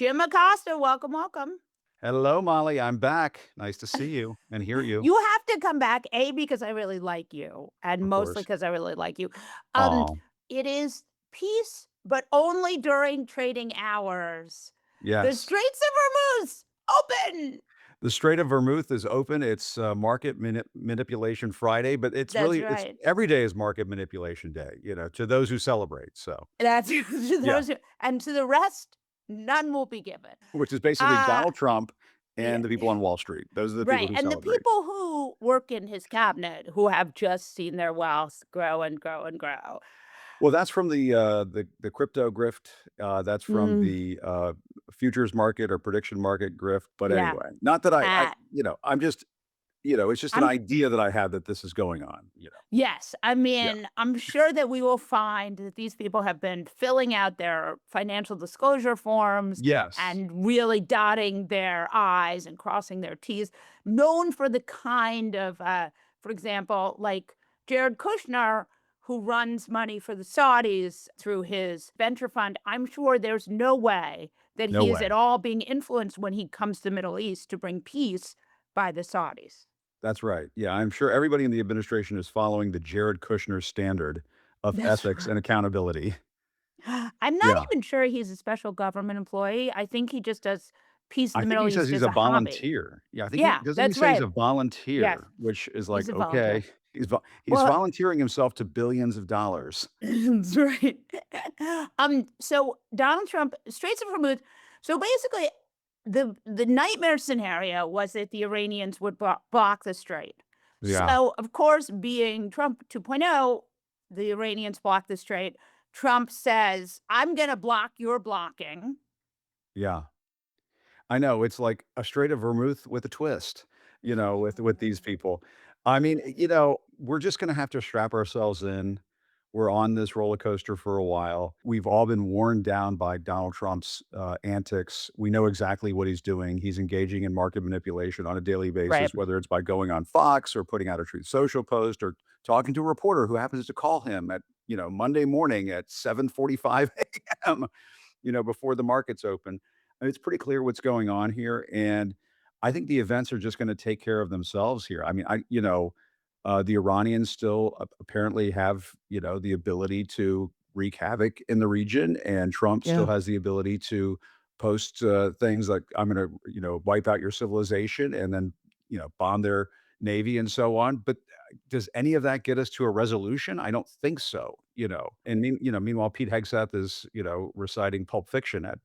Jim Acosta, welcome, welcome. Hello, Molly. I'm back. Nice to see you and hear you. You have to come back, A, because I really like you, and Of mostly course. because I really like you. Um, Oh, it is peace, but only during trading hours. The yes. Straits of Hormuz open. The Strait of Vermouth is open. It's market manipulation Friday, but That's it's right. every day is market manipulation day, to those who celebrate. So, That's to yeah, those who, and to the rest, none will be given. which is basically Uh Donald Trump yeah, and the people on Wall Street. Those are the people right. who And the celebrate. people who work in his cabinet who have just seen their wealth grow and grow and grow. Well, that's from the crypto grift. That's from Mm, the futures market or prediction market grift. But yeah. anyway, not that Uh, I'm just it's just an I'm idea that I had that this is going on. Yes, I Yeah. mean, I'm sure that we will find that these people have been filling out their financial disclosure forms Yes. and really dotting their I's and crossing their T's, known for the kind of, for example, like Jared Kushner, who runs money for the Saudis through his venture fund. I'm sure there's no way that No he is way. at all being influenced when he comes to the Middle East to bring peace by the Saudis. That's right. Yeah, I'm sure everybody in the administration is following the Jared Kushner standard of That's ethics right. and accountability. I'm not Yeah. even sure he's a special government employee. I think he just does peace in I the think Middle he says East he's as a a hobby. volunteer. Yeah, I think he Yeah, doesn't he that's say he's right. a Yes, volunteer, which is he's like, a volunteer. okay, he's Well, volunteering himself to billions of dollars. that's right. So Donald Trump, Straits of Hormuz. So basically, the nightmare scenario was that the Iranians would block the strait. Yeah. So of course, being Trump 2.0, the Iranians block the strait. Trump says, "I'm going to block your blocking." Yeah. I know, it's like a Strait of Vermouth with a twist, with these people. I mean, we're just gonna have to strap ourselves in. We're on this roller coaster for a while. We've all been worn down by Donald Trump's, antics. We know exactly what he's doing. He's engaging in market manipulation on a daily Right. basis, whether it's by going on Fox or putting out a Truth Social post or talking to a reporter who happens to call him at, Monday morning at 7:45 AM, before the markets open. And it's pretty clear what's going on here, and I think the events are just gonna take care of themselves here. I mean, the Iranians still apparently have, the ability to wreak havoc in the region, and Trump still Yeah. has the ability to post, things like, "I'm gonna, wipe out your civilization," and then, bomb their navy and so on, but, does any of that get us to a resolution? I don't think so. And meanwhile, Pete Hegseth is, reciting Pulp Fiction at,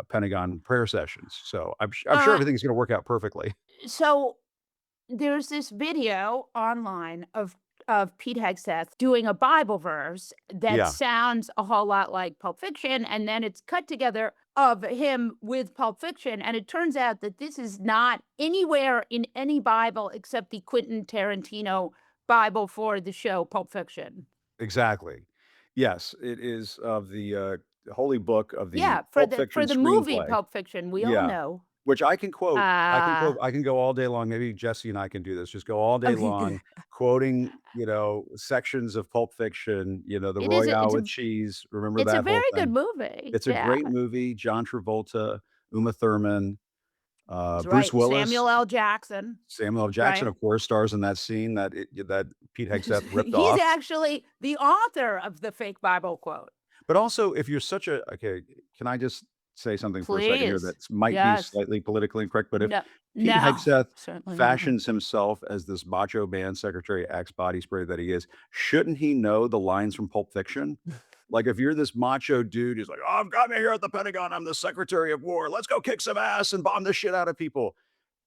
Pentagon prayer sessions, so I'm sure Uh, everything's gonna work out perfectly. so there's this video online of Pete Hegseth doing a Bible verse that Yeah, sounds a whole lot like Pulp Fiction, and then it's cut together of him with Pulp Fiction, and it turns out that this is not anywhere in any Bible except the Quentin Tarantino Bible for the show Pulp Fiction. exactly. Yes, it is of the, holy book of the Yeah, Pulp for Fiction the movie screenplay. Pulp Fiction, we all Yeah. know. Which I can quote. Uh, I can go all day long. Maybe Jesse and I can do this. Just go all day okay, long quoting, sections of Pulp Fiction, the it is Royale it's with a cheese. Remember it's a that whole very good thing? movie. It's a Yeah, great movie. John Travolta, Uma Thurman, that's Bruce right. Willis, Samuel L. Jackson, Samuel L. Jackson, right? of course, stars in that scene that Pete Hegseth ripped He's off. actually the author of the fake Bible quote. But also, if you're such a okay, can I just say something for a second here Please. that might be Yes. slightly politically incorrect, but if No, Pete no, Hegseth certainly not. fashions himself as this macho band secretary Axe body spray that he is, shouldn't he know the lines from Pulp Fiction? Like, if you're this macho dude who's like, "Oh, I've got me here at the Pentagon. I'm the Secretary of War. Let's go kick some ass and bomb the shit out of people."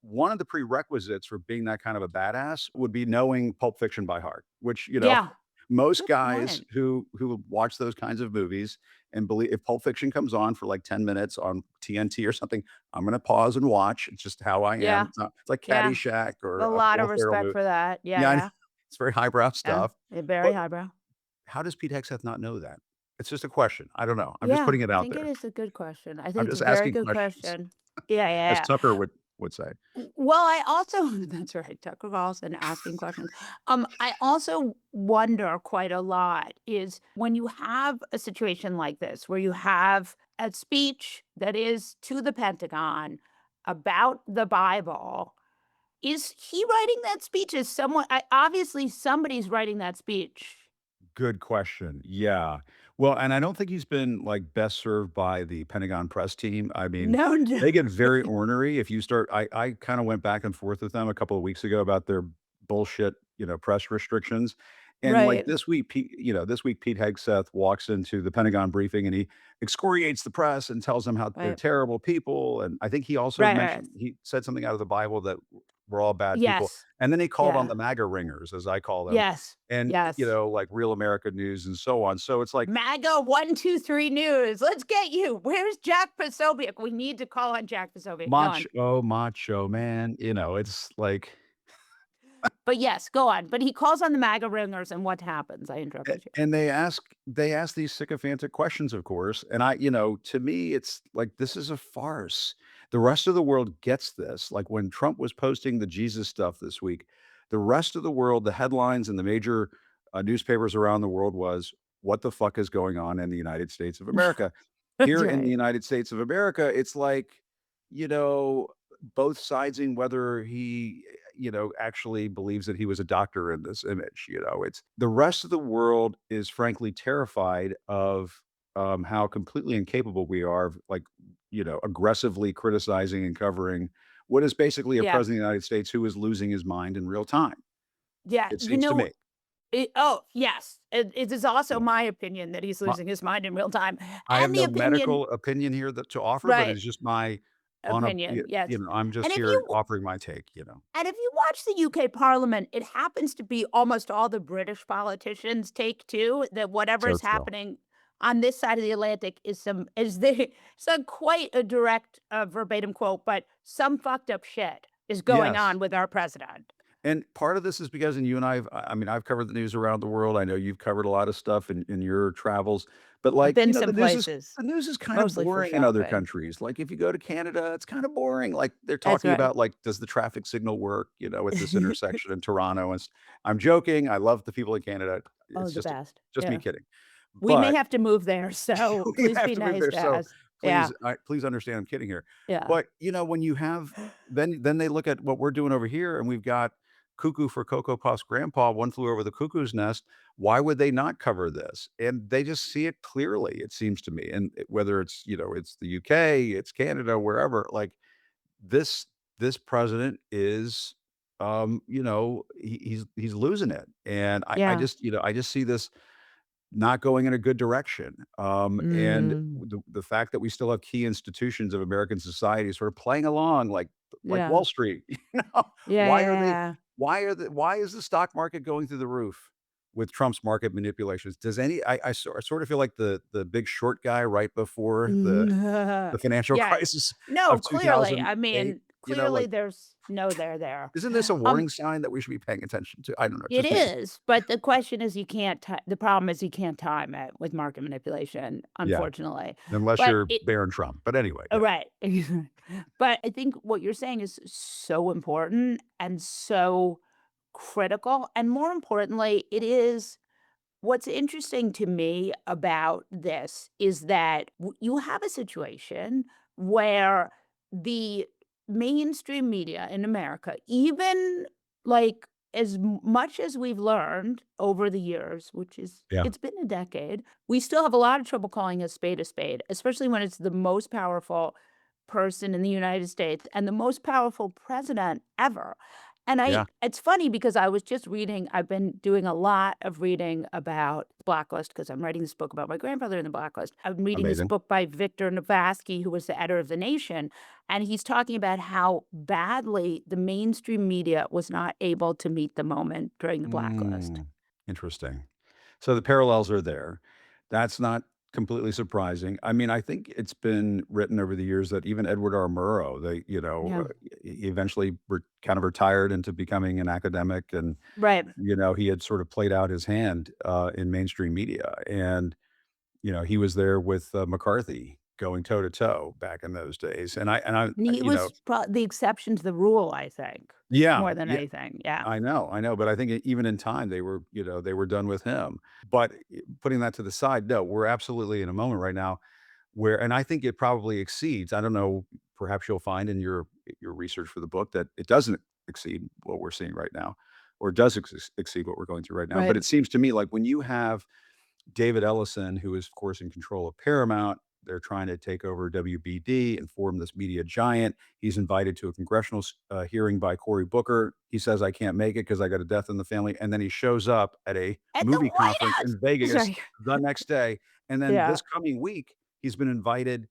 One of the prerequisites for being that kind of a badass would be knowing Pulp Fiction by heart, which, Yeah, most good guys point. who watch those kinds of movies and believe if Pulp Fiction comes on for like 10 minutes on TNT or something, I'm gonna pause and watch. It's just how I am. Yeah, It's like yeah. Caddyshack or A a lot of Will Ferrell respect movie. for that. Yeah, Yeah, I know. yeah, It's very highbrow yeah. stuff, Very but highbrow. how does Pete Hegseth not know that? It's just a question. I don't know. I'm just Yeah, putting it I out think it there. is a good question. I think I'm it's a just very asking good questions, question. Yeah, as yeah, Tucker would would say. Well, I also that's right, Tucker Carlson asking questions. I also wonder quite a lot is when you have a situation like this, where you have a speech that is to the Pentagon about the Bible, is he writing that speech? Is someone obviously somebody's writing that speech. Good question. Yeah. Well, and I don't think he's been, like, best served by the Pentagon press team. I mean, No, no. they get very ornery if you start I kinda went back and forth with them a couple of weeks ago about their bullshit, press restrictions, and, like, Right, this week, Pete Hegseth walks into the Pentagon briefing, and he excoriates the press and tells them how they're right, terrible people, and I think he also right. mentioned he said something out of the Bible that we're all bad people, Yes. and then he called on Yeah. the MAGA ringers, as I call them, Yes. and, Yes. like Real America News and so on. So it's like MAGA 123 News. Let's get you. Where's Jack Posobiec? We need to call on Jack Posobiec. Go on. macho man, it's like But yes, go on. But he calls on the MAGA ringers, and what happens? I interrupted you. and they ask these sycophantic questions, of course, and to me, it's like, this is a farce. The rest of the world gets this. Like, when Trump was posting the Jesus stuff this week, the rest of the world, the headlines in the major, newspapers around the world was, "What the fuck is going on in the United States of America?" That's Here in the right. United States of America, it's like, you know, both siding whether he, actually believes that he was a doctor in this image. It's the rest of the world is frankly terrified of how completely incapable we are of, like, aggressively criticizing and covering what is basically a Yeah. president of the United States who is losing his mind in real time, Yeah. it seems to me. Oh, yes. It is also Yeah. my opinion that he's My losing his mind in real time. I have And the no opinion, medical opinion here to offer, but right. it's just my on a Opinion. Yes. I'm And just if here you offering my take. And if you watch the UK Parliament, it happens to be almost all the British politicians take too, that whatever So is true. happening on this side of the Atlantic it's a quite a direct, verbatim quote, but some fucked up shit is going Yes. on with our president. And part of this is because and you and I mean, I've covered the news around the world. I know you've covered a lot of stuff in your travels, but, I've like, been some the places, news is kind of mostly for boring in other shopping. countries. Like, if you go to Canada, it's kinda boring. Like, they're That's talking right. about, like, does the traffic signal work, at this intersection in Toronto, and I'm joking. I love the people in Canada. Oh, It's the best. just me Yeah. kidding. We may But have to move there, so we please have be to move nice there, to so us. Yeah. please understand I'm kidding here. Yeah. But, when you have then they look at what we're doing over here, and we've got Cuckoo for Cocoa Puffs Grandpa, One Flew Over the Cuckoo's Nest. Why would they not cover this? And they just see it clearly, it seems to me, and whether it's the UK, it's Canada, wherever, like, this president is, he's losing it, and Yeah. I just see this not going in a good direction. And Mm. the fact that we still have key institutions of American society sort of playing along like Yeah. Wall Street. Yeah, Why are they yeah, why is the stock market going through the roof with Trump's market manipulations? Does any I sort of feel like the big short guy right before yeah. the financial Yeah. crisis No, of clearly, I 2008, mean, clearly like, there's no there there. isn't this a Um, warning sign that we should be paying attention to? I don't know, it just me. is, but the question is you can't ti the problem is you can't time it with market manipulation, Yeah, unfortunately. unless But you're it Barron Trump. But anyway, yeah. right. But I think what you're saying is so important and so critical, and more importantly, it is what's interesting to me about this is that you have a situation where the mainstream media in America, even like much as we've learned over the years, which is Yeah. it's been a decade, we still have a lot of trouble calling a spade, especially when it's the most powerful person in the United States and the most powerful president ever. And Yeah. it's funny because I've been doing a lot of reading about Blacklist because I'm writing this book about my grandfather in the Blacklist. I'm reading this Amazing. book by Victor Navasky, who was the editor of The Nation, and he's talking about how badly the mainstream media was not able to meet the moment during the Blacklist. Mm, interesting. So the parallels are there. That's not completely surprising. I mean, I think it's been written over the years that even Edward R. Murrow, Yeah. he eventually kind of retired into becoming an academic, and Right. he had sort of played out his hand in mainstream media, and he was there with McCarthy going toe to toe back in those days, and He was the exception to the rule, I think, yeah, more than yeah, anything. Yeah. I know, but I think even in time, they were done with him. But, putting that to the side, no, we're absolutely in a moment right now where and I think it probably exceeds, I don't know, perhaps you'll find in your research for the book that it doesn't exceed what we're seeing right now, or does exceed what we're going through right now, but Right. it seems to me like when you have David Ellison, who is, of course, in control of Paramount. They're trying to take over WBD and form this media giant. He's invited to a congressional hearing by Cory Booker. He says, I can't make it because I got a death in the family. And then he shows up at a At the movie White conference House. in Vegas Sorry. the next day. And then Yeah. this coming week, he's been invited,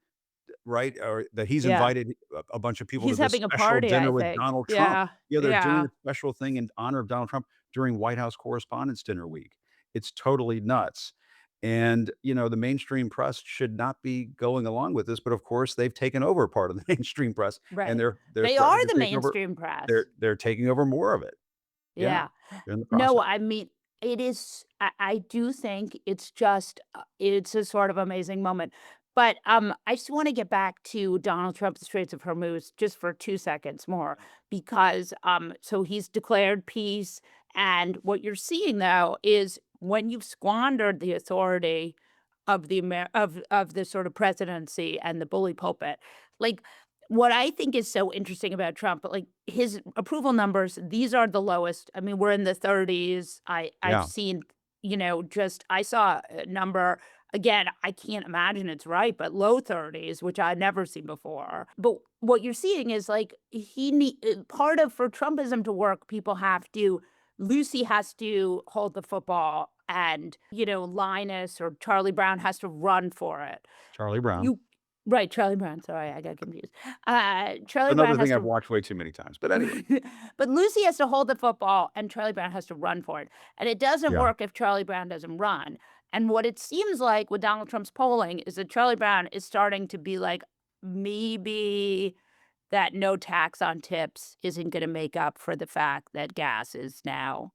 right? Or that he's Yeah. invited a bunch of people to He's this having a special party, dinner I with think. Donald Trump. Yeah. Yeah, they're doing Yeah. a special thing in honor of Donald Trump during White House Correspondents' Dinner Week. It's totally nuts. And, the mainstream press should not be going along with this, but of course, they've taken over part of the mainstream press, and Right. they're They threatening are to the take over mainstream press. they're taking over more of it. Yeah, Yeah. they're in the No, process. I mean, it is I do think it's just, it's a sort of amazing moment. But, I just wanna get back to Donald Trump's Straits of Hormuz just for 2 seconds more because, so he's declared peace, and what you're seeing, though, is when you've squandered the authority of the of the sort of presidency and the bully pulpit, like, what I think is so interesting about Trump, like, his approval numbers, these are the lowest. I mean, we're in the 30s. I've Yeah, seen, just I saw a number, again, I can't imagine it's right, but low 30s, which I'd never seen before. But what you're seeing is, like, part of for Trumpism to work, people have to Lucy has to hold the football and, Linus or Charlie Brown has to run for it. Charlie Brown. You Right, Charlie Brown, sorry, I got confused. Charlie Another Brown thing has I've to watched way too many times, but anyway. but Lucy has to hold the football and Charlie Brown has to run for it, and it doesn't Yeah, work if Charlie Brown doesn't run, and what it seems like with Donald Trump's polling is that Charlie Brown is starting to be like, maybe that no tax on tips isn't gonna make up for the fact that gas is now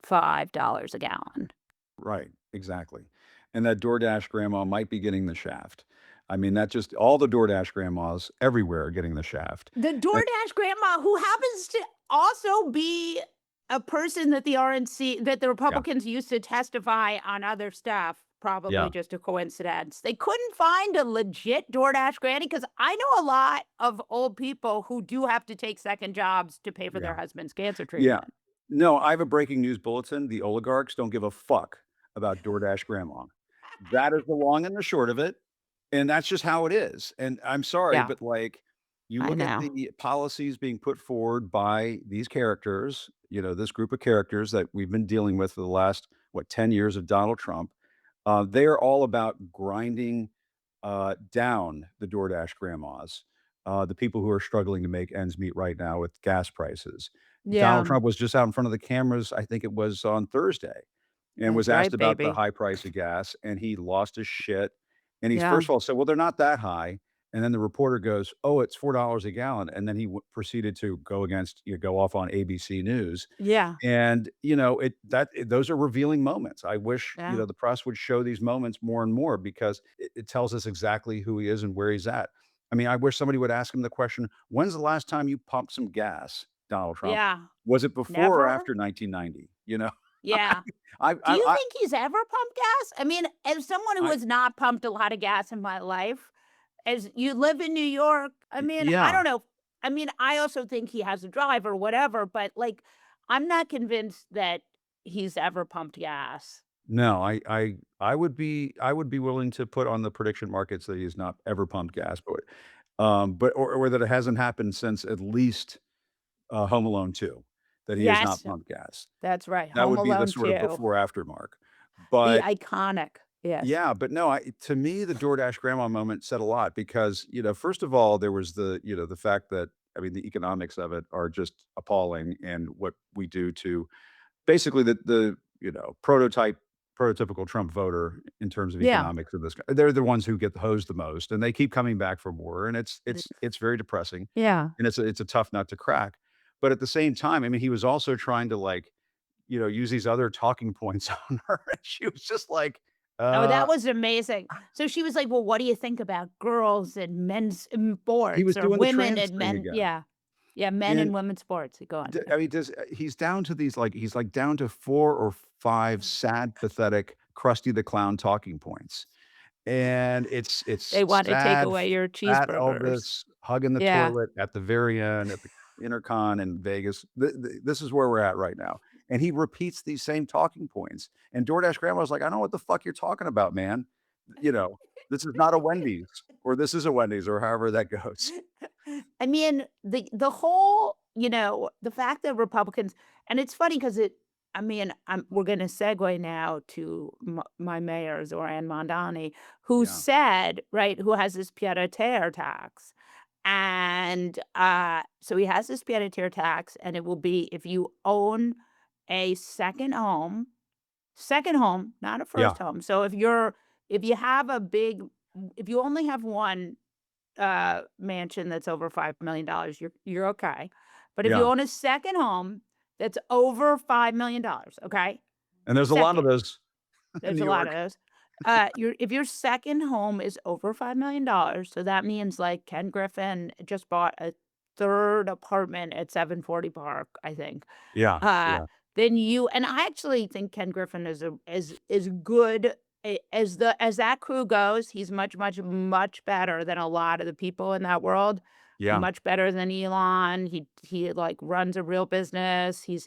$5 a gallon. right, exactly. And that DoorDash grandma might be getting the shaft. I mean, that just all the DoorDash grandmas everywhere are getting the shaft. The And DoorDash grandma who happens to also be a person that the yeah, Republicans used to testify on other stuff, yeah, probably just a coincidence. They couldn't find a legit DoorDash granny because I know a lot of old people who do have to take second jobs to pay for yeah. their husband's cancer Yeah. treatment. No, I have a breaking news bulletin. The oligarchs don't give a fuck about DoorDash grandma. That is the long and the short of it, and that's just how it is, and I'm sorry, Yeah, but, like, you I look at know. the policies being put forward by these characters, this group of characters that we've been dealing with for the last, what, 10 years of Donald Trump, they are all about grinding, down the DoorDash grandmas, the people who are struggling to make ends meet right now with gas prices. Yeah, Donald Trump was just out in front of the cameras, I think it was on Thursday, and was that's asked right, about the baby. high price of gas, and he lost his shit, and he's Yeah, first of all said, "Well, they're not that high," and then the reporter goes, "Oh, it's $4 a gallon," and then he proceeded to go off on ABC News, yeah, and, those are revealing moments. I wish, yeah, the press would show these moments more and more because it tells us exactly who he is and where he's at. I mean, I wish somebody would ask him the question, "When's the last time you pumped some gas, Donald Trump? yeah. Was it before or Never? after 1990?" You know? Yeah. Do you I think he's ever pumped gas? I mean, as someone who I has not pumped a lot of gas in my life, as you live in New York, I mean, I yeah. don't know. I mean, I also think he has a drive or whatever, but like, I'm not convinced that he's ever pumped gas. No, I would be willing to put on the prediction markets that he's not ever pumped gas, but or that it hasn't happened since at least, Home Alone 2, that he has not Yes, pumped gas. that's right. That Home would be the Alone sort of 2, before after mark. the But iconic. Yes. yeah, but no, to me, the DoorDash grandma moment said a lot because, first of all, there was the fact that I mean, the economics of it are just appalling and what we do to basically prototypical Trump voter in terms of Yeah. economics in this coun they're the ones who get hosed the most, and they keep coming back for more, and Th it's very depressing, Yeah. and it's a tough nut to crack. But at the same time, I mean, he was also trying to, like, use these other talking points on her, and she was just like, Oh, Uh, that was amazing. So she was like, "Well, what do you think about girls and men's he was sports or doing the women trans and thing men?" again, Yeah. Yeah, men and and women's sports. Go on. I mean, he's down to these like he's like down to 4 or 5 sad, pathetic, Krusty the Clown talking points. And it's They wanna take sad, away your fat cheeseburgers. Elvis hugging the Yeah. toilet at the very end at the Intercon in Vegas. This is where we're at right now. And he repeats these same talking points. And DoorDash grandma's like, "I know what the fuck you're talking about, man. You know, this is not a Wendy's, or this is a Wendy's," or however that goes. I mean, the whole, the fact that Republicans, and it's funny because I mean, we're gonna segue now to my mayor, Zoran Mondani, who Yeah. said, right, who has this pied-à-terre tax. And, so he has this pied-à-terre tax, and it will be if you own a second home, not a Yeah. first home. So if you have a big if you only have one mansion that's over $5,000,000, you're okay. But if you Yeah. own a second home that's over $5,000,000, okay? And there's a lot of Second, those in there's New a lot York. of those. If your second home is over $5,000,000, so that means like Ken Griffin just bought a third apartment at 740 Park, I think. Yeah. Uh, Yeah. then you and I actually think Ken Griffin is good as that crew goes. He's much, much, much better than a lot of the people in that world. Yeah. Much better than Elon. He like runs a real business. He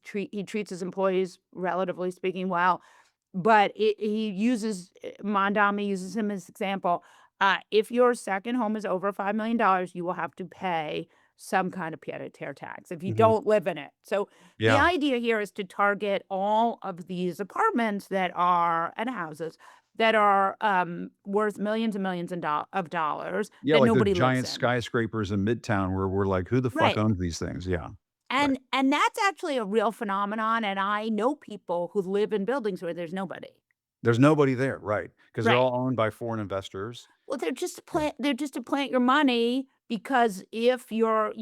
treats his employees, relatively speaking, well. But Mondami uses him as example. If your second home is over $5,000,000, you will have to pay some kind of pied-à-terre tax if you Mhm. don't live in it. So the Yeah. idea here is to target all of these apartments that are and houses that are worth millions and millions of dollars Yeah, that like the nobody lives giant in. skyscrapers in Midtown where we're like, "Who the fuck Right. owns these things?" Yeah. Right. And that's actually a real phenomenon. And I know people who live in buildings where there's nobody. There's nobody there, right? Because 'cause they're Right. all owned by foreign investors. Well, Yeah. they're just to plant your money because if you're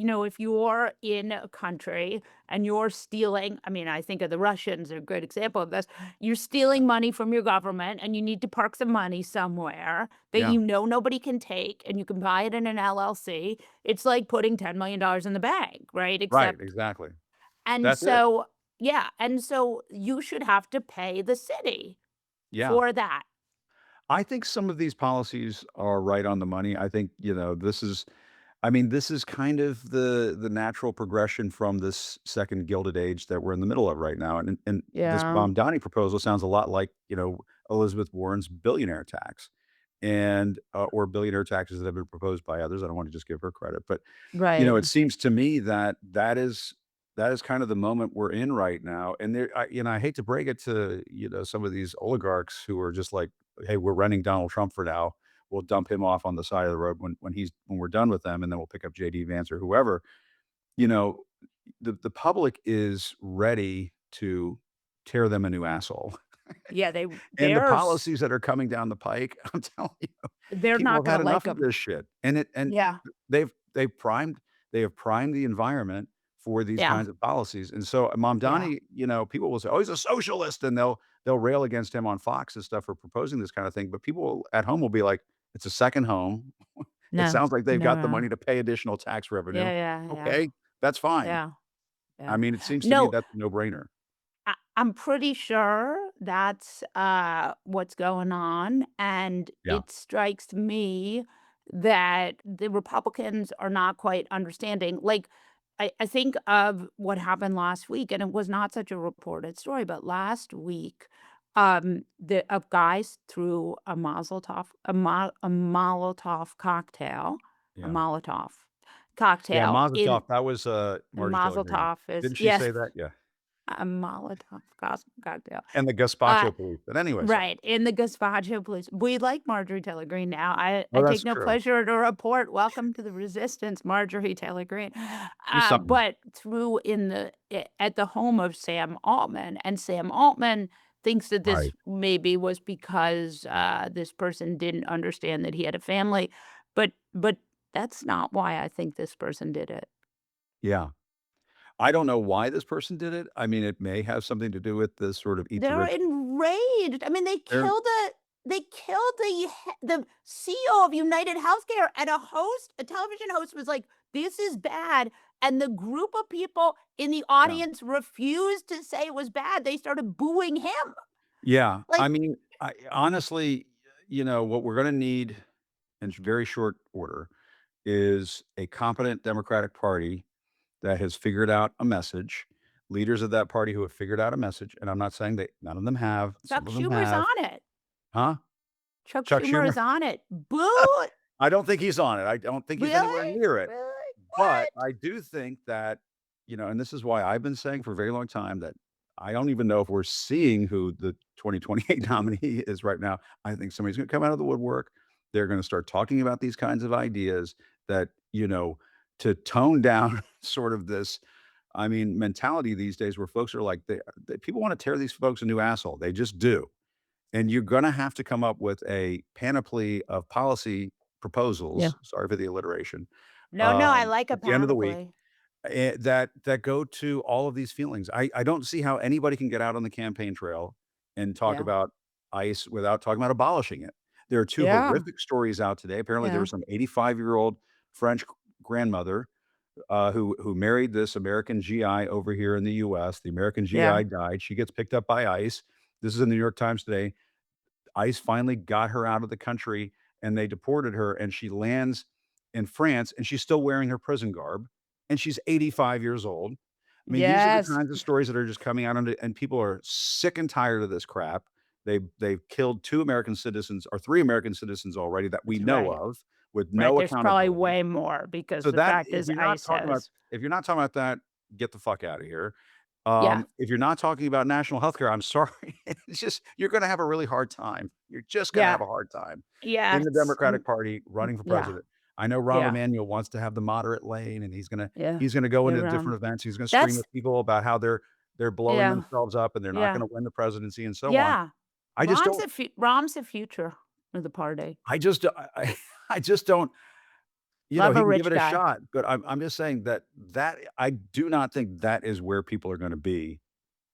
in a country and you're stealing, I mean, I think of the Russians are a good example of this. You're Yeah. stealing money from your government and you need to park some money somewhere that Yeah. nobody can take and you can buy it in an LLC. It's like putting $10,000,000 in the bank, right? Right, Except exactly. and That's it. so yeah, and so you should have to pay the city Yeah. for that. I think some of these policies are right on the money. I think, this is I mean, this is kind of the natural progression from this second Gilded Age that we're in the middle of right now, and this Yeah. Mamdani proposal sounds a lot like, Elizabeth Warren's billionaire tax, and, or billionaire taxes that have been proposed by others. I don't wanna just give her credit, but, Right. it seems to me that that is kind of the moment we're in right now, and I hate to break it to, some of these oligarchs who are just like, "Hey, we're renting Donald Trump for now. We'll dump him off on the side of the road when we're done with them, and then we'll pick up JD Vance or whoever." You know, the public is ready to tear them a new asshole. Yeah, And the policies that are coming down the pike, I'm telling you, they're people not have had gonna enough like of them. this shit. And Yeah, they've primed they have primed the environment for these yeah, kinds of policies. And so yeah, Mamdani, people will say, "Oh, he's a socialist," and they'll rail against him on Fox and stuff for proposing this kind of thing. But people at home will be like, "It's a second home. It no, sounds like they've no, got the no, money to pay additional tax revenue. yeah, yeah, yeah, Okay, that's fine." yeah, I yeah. mean, it seems to me No, that's a no-brainer. I'm pretty sure that's, what's going on, and Yeah, it strikes me that the Republicans are not quite understanding. Like, I think of what happened last week, and it was not such a reported story, but last week, guys threw a Molotov cocktail, a yeah. Molotov Yeah, cocktail Mazel in tov. That was, Marjorie Taylor Mazel Greene. Tov is Didn't she yes. say that? Yeah. A Molotov cocktail. And the Uh, gazpacho police. But anyway, sorry. right, in the gazpacho police. We like Marjorie Taylor Greene now. I Oh, take that's no true. pleasure to report, "Welcome to the resistance, Marjorie Taylor Greene." She's something. But through in the at the home of Sam Altman, and Sam Altman thinks that this Right. maybe was because, this person didn't understand that he had a family, but that's not why I think this person did it. Yeah. I don't know why this person did it. I mean, it may have something to do with the sort of eat the They're rich. in outraged. I mean, They're they killed the CEO of United Healthcare, and a television host was like, "This is bad." And the group of people in the yeah. audience refused to say it was bad. They started booing him. Yeah. Like, I mean, I honestly, what we're gonna need in very short order is a competent Democratic Party that has figured out a message, leaders of that party who have figured out a message, and I'm not saying that none of them have, some Chuck of them Schumer's have. on it. Huh? Chuck Chuck Schumer Schumer? is on it. Boo. I don't think he's on it. I don't think he's anywhere Really? near it. Really? But What? I do think that, and this is why I've been saying for a very long time that I don't even know if we're seeing who the 2028 nominee is right now. I think somebody's gonna come out of the woodwork. They're gonna start talking about these kinds of ideas that, to tone down sort of this, I mean, mentality these days where folks are like, people wanna tear these folks a new asshole. They just do. And you're gonna have to come up with a panoply of policy Yeah. proposals, sorry for the alliteration, No, no, I like a at the end of the week, panoply. that go to all of these feelings. I don't see how anybody can get out on the campaign trail and talk Yeah. about ICE without talking about abolishing it. There are 2 Yeah. horrific stories out today. Apparently, there Yeah. was some 85-year-old French grandmother, who married this American GI over here in the US. The American Yeah. GI died. She gets picked up by ICE. This is in the New York Times today. ICE finally got her out of the country, and they deported her, and she lands in France, and she's still wearing her prison garb, and she's 85 years old. I mean, these are the Yes. kinds of stories that are just coming out, and people are sick and tired of this crap. They've killed 2 American citizens or 3 American citizens already that we That's know right. of with Right, no there's probably accountability. way more because So the that fact is ICE has if you're not talking about that, get the fuck out of here. yeah. If you're not talking about national healthcare, I'm sorry. It's just you're gonna have a really hard time. You're just gonna have Yeah. a hard time in the Yes. Democratic Party running for Yeah. president. I know Rahm Yeah. Emanuel wants to have the moderate lane, and he's gonna Yeah. he's gonna go Yeah, into Ron. different events. He's gonna scream That's at people about how they're blowing yeah. themselves up and they're not Yeah. gonna win the presidency and so on. Yeah. I just don't Rom's the future of the party. I just I just don't. Love He a can give rich it a guy. shot, but I'm just saying that I do not think that is where people are gonna be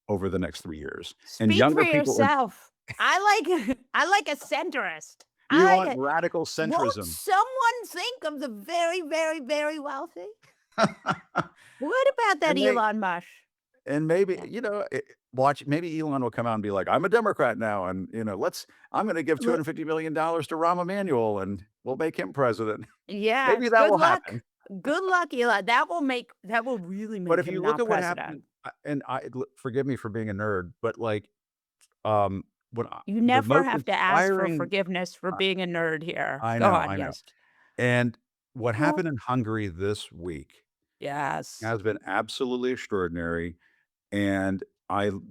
over the next 3 years, and Speak for younger people are yourself. I like I like a centrist. you I like want a radical won't centrism. someone think of the very, very, very wealthy? What about that And they Elon Musk? and maybe, Yeah. watch maybe Elon will come out and be like, "I'm a Democrat now, and, I'm gonna give Look $250 million to Rahm Emanuel, and we'll make him president." yeah, Maybe that good will luck. happen. Good luck, Elon. That will really But make if him you look not at what president. happened, and forgive me for being a nerd, but, like, um, You the never most have to ask for inspiring forgiveness for I being a nerd here. I Go know, on, I know. yes. And what Oh, happened in Hungary this week yes. has been absolutely extraordinary, and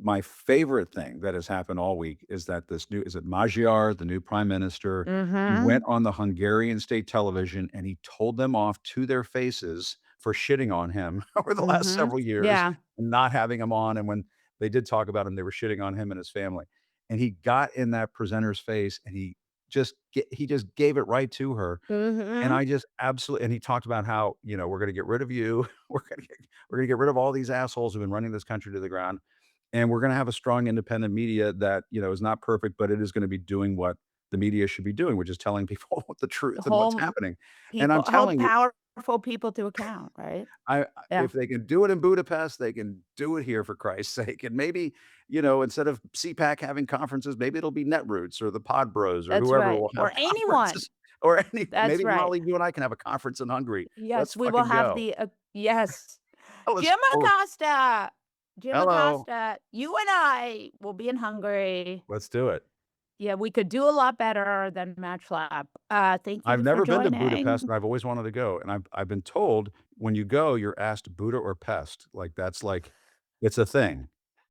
my favorite thing that has happened all week is that this new is it Magyar, the new prime minister, he went Mhm. on the Hungarian state television, and he told them off to their faces for shitting on him over the last Mhm. several years Yeah. and not having him on, and when they did talk about him, they were shitting on him and his family, and he got in that presenter's face, and he just gave it right to her, and Mhm. I just absolutely and he talked about how, "We're gonna get rid of you. We're gonna get rid of all these assholes who've been running this country to the ground, and we're gonna have a strong independent media that, is not perfect, but it is gonna be doing what the media should be doing, which is telling people the truth and what's happening." And I'm Hold telling you, powerful people to account, right? Yeah. if they can do it in Budapest, they can do it here for Christ's sake. And maybe, instead of CPAC having conferences, maybe it'll be Netroots or the Pod Bros or That's whoever right. will have Or anyone. conferences or That's maybe right. Molly, you and I can have a conference in Hungary. Yes, Let's we will fucking have go. the, yes. Let's Jim go. Acosta. Jim Hello. Acosta, you and I will be in Hungary. Let's do it. Yeah, we could do a lot better than Match Lab. Thank I've you for never been to Budapest, joining. and I've always wanted to go, and I've been told when you go, you're asked Buda or Pest, like, that's, like it's a thing.